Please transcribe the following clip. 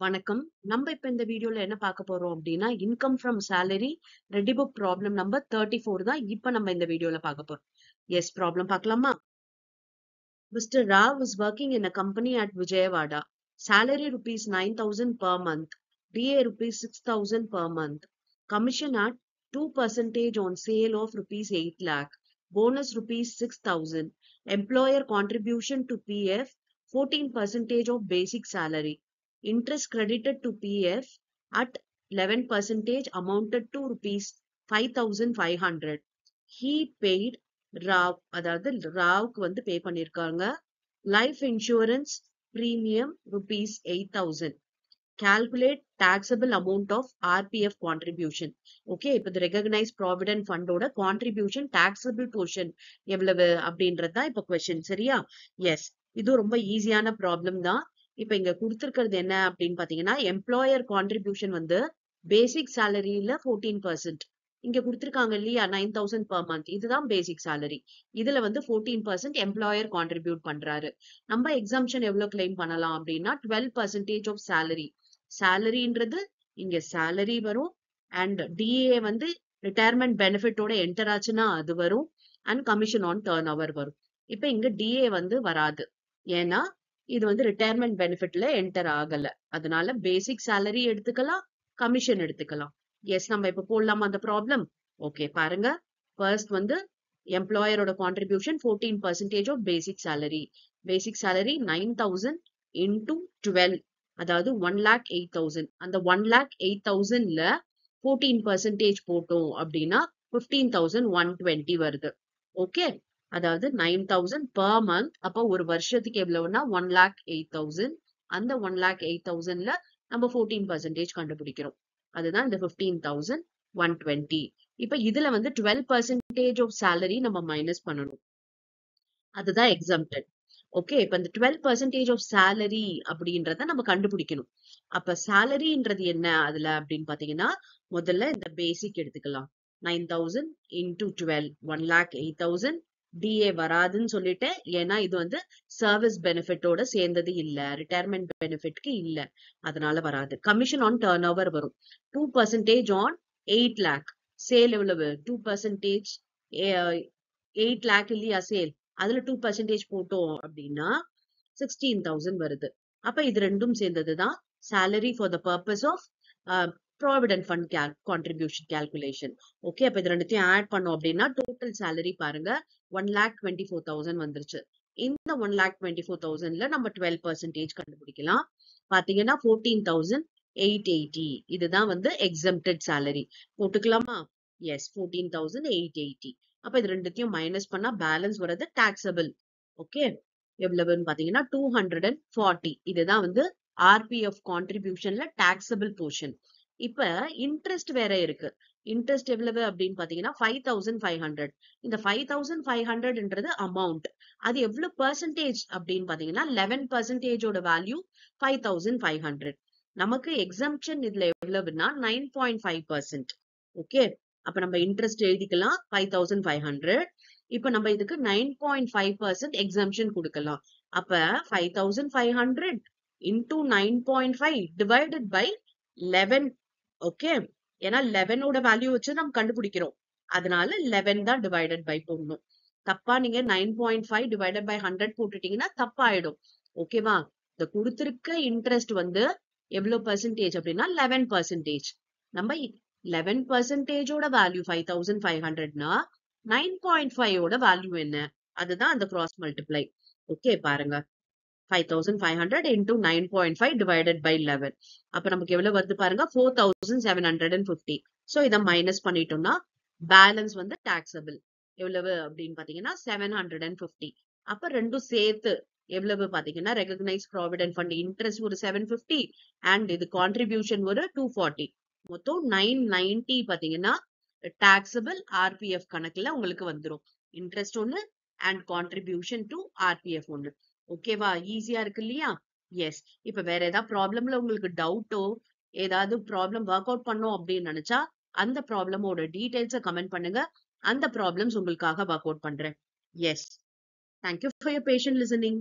வணக்கம். நம்ம இப்ப இந்த வீடியோல என்ன பார்க்க போறோம் அப்படின்னா, income from salary ready book problem number 34 தான் இப்ப நம்ம இந்த வீடியோல பார்க்க போறோம். எஸ், ப்ராப்ளம் பார்க்கலாமா? Mr. Rao is working in a company at Vijayawada. Salary rupees 9,000 per month. DA rupees 6,000 per month. Commission at 2% on sale of rupees 8 lakh. Bonus rupees 6,000. Employer contribution to PF 14% of basic salary. Interest credited to PF at 11% amounted to rupees 5,500. He paid Rao, அதாவது ராவுக்கு வந்து pay பண்ணிருக்காங்க. Life insurance premium rupees 8,000. Calculate taxable amount of RPF contribution. ஓகே, இப்ப இந்த recognise provident ஃபண்டோட contribution taxable portion எவ்வளவு அப்படின்றது தான் இப்ப கொஸ்டின். சரியா? எஸ், இது ரொம்ப ஈஸியான ப்ராப்ளம் தான். இப்ப இங்க கொடுத்திருக்கிறது என்ன அப்படின்னு பாத்தீங்கன்னா, எம்ப்ளாயர் கான்ட்ரிபியூஷன் வந்து பேசிக் சேலரியில 14%. இங்க கொடுத்திருக்காங்க இல்லையா 9,000 per month. இதுதான் பேசிக் சேலரி. இதுல வந்து 14% எம்ப்ளாயர் கான்ட்ரிபியூட் பண்றாரு. நம்ம எக்ஸாம்ஷன் எவ்வளவு கிளைம் பண்ணலாம் அப்படின்னா 12% ஆஃப் சேலரி. சேலரின்றது இங்க சேலரி வரும், அண்ட் டிஏ வந்து ரிட்டையர்மெண்ட் பெனிஃபிட்டோட என்டர் ஆச்சுன்னா அது வரும், and commission on turn over வரும். இப்ப இங்க டிஏ வந்து வராது, ஏன்னா இது வந்து ரிட்டையர்மெண்ட் பெனிஃபிட்ல என்டர் ஆகல. அதனால பேசிக் சேலரி எடுத்துக்கலாம், கமிஷன் எடுத்துக்கலாம். எஸ், நம்ம இப்ப போடலாமா அந்த ப்ராப்ளம்? ஓகே, பாருங்க. ஃபர்ஸ்ட் வந்து எம்ப்ளாயரோட contribution 14% of basic salary. Basic salary 9,000 into 12, அதாவது 1,08,000. அந்த 1,08,000ல 14% போட்டோம் அப்படின்னா 15,120 வருது. ஓகே, அதாவது 9,000 per month. அப்ப ஒரு வருஷத்துக்கு எவ்வளவுன்னா 1,08,000. அந்த 1,08,000ல நம்ம 14% கண்டுபிடிக்கிறோம். அதுதான் இந்த 15,120. இப்ப இதுல வந்து 12% ஆஃப் சேலரி நம்ம மைனஸ் பண்ணணும். அதுதான் எக்ஸம்ப்டட். ஓகே, இப்ப இந்த 12% ஆஃப் சேலரி அப்படின்றத நம்ம கண்டுபிடிக்கணும். அப்ப சேலரின்றது என்ன அதுல அப்படின்னு பாத்தீங்கன்னா, முதல்ல இந்த பேசிக் எடுத்துக்கலாம். 9,000 இன்டூ 12, 1,08,000. டிஏ வராதுன்னு சொல்லிட்டேன், ஏன்னா இது வந்து சர்வீஸ் பெனிஃபிட்டோட சேர்ந்தது இல்ல, ரிட்டையர்மெண்ட் பெனிஃபிட்க்கு இல்ல, அதனால வராது. கமிஷன் ஆன் டர்ன் ஓவர் வரும். 2% ஆன் 8 lakh. சேல் எவ்வளவு? 2%. 8 lakh இல்லையா சேல், அதுல 2% போட்டோம் அப்படின்னா 16,000 வருது. அப்ப இது ரெண்டும் சேர்ந்ததுதான் salary for the purpose of provident fund contribution calculation. Okay, அப்ப இது ரெண்டுத்தையும் ஆட் பண்ணோம் அப்படின்னா டோட்டல் salary பாருங்க 1,24,000 வந்துருச்சு. இந்த 1,24,000ல நம்ம 12% கண்டுபிடிக்கலாம். பாத்தீங்கன்னா 14,880. இதுதான் வந்து exempted salary. போட்டுக்கலாமா? எஸ், 14,880. அப்ப இது ரெண்டுத்தையும் மைனஸ் பண்ணா பேலன்ஸ் வர்றது taxable. ஓகே, எவ்வளவுன்னு பாத்தீங்கன்னா 240. இதுதான் வந்து ஆர்பிஎஃப் கான்ட்ரிபியூஷன்ல taxable போர்ஷன். இப்ப இன்ட்ரெஸ்ட் வேற இருக்கு. இன்ட்ரெஸ்ட் எவ்வளவு அப்படின்னு பாத்தீங்கன்னா 5,500. இந்த 5,500ன்றது அமௌண்ட். அது எவ்வளவு பெர்சன்டேஜ் அப்படின்னு பாத்தீங்கன்னா 11% ஓட வேல்யூ 5,500. நமக்கு எக்ஸம்ப்ஷன் இதுல எவ்வளவுன்னா 9.5%. ஓகே, அப்ப நம்ம இன்ட்ரெஸ்ட் எழுதிக்கலாம் 5,500. இப்ப நம்ம இதுக்கு 9.5% எக்ஸம்ப்ஷன் கொடுக்கலாம். அப்ப 5,500 into 9.5 divided by 11. ஓகே, ஏன்னா 11 ஓட வேல்யூ வச்சு நம்ம கண்டுபிடிக்கிறோம், அதனால 11 தான் டிவைடட் பை போடணும். தப்பா நீங்க 9.5 டிவைடட் பை 100 போட்டுட்டீங்கன்னா தப்பாயிடும். ஓகேவா? இந்த கொடுத்திருக்க இன்ட்ரெஸ்ட் வந்து எவ்வளவு பெர்சன்டேஜ் அப்படின்னா 11%. நம்ம 11% ஓட வேல்யூ 5,500னா 9.5 ஓட வேல்யூ என்ன? அதுதான் அந்த கிராஸ் மல்டிப்ளை. ஓகே, பாருங்க. 5,500 into 9.5 divided by 11. அப்ப நமக்கு எவ்வளவு வருது பாருங்க, 4,750. சோ இத மைனஸ் பண்ணிட்டோம்னா பேலன்ஸ் வந்து taxable எவ்வளவு அப்படின்னு பாத்தீங்கன்னா 750. அப்ப ரெண்டும் சேர்த்து எவ்வளவு பாத்தீங்கன்னா ரெகக்னைஸ் ப்ராவிடன்ட் ஃபண்ட் இன்ட்ரெஸ்ட் ஒரு 750 அண்ட் இது கான்ட்ரிபியூஷன் ஒரு 240. மொத்தம் 990 பாத்தீங்கன்னா taxable RPF கணக்குல உங்களுக்கு வந்துரும். இன்ட்ரெஸ்ட் ஒண்ணு அண்ட் கான்ட்ரிபியூஷன் டு RPF ஒண்ணு. ஓகேவா? ஈஸியா இருக்கு இல்லையா? எஸ், இப்ப வேற ஏதாவது ப்ராப்ளம்ல உங்களுக்கு டவுட்டோ ஏதாவது ப்ராப்ளம் ஒர்க் அவுட் பண்ணோம் அப்படின்னு நினைச்சா அந்த ப்ராப்ளமோட டீடைல்ஸை கமெண்ட் பண்ணுங்க. அந்த ப்ராப்ளம்ஸ் உங்களுக்காக ஒர்க் அவுட் பண்றேன். Yes, thank you for your patient listening.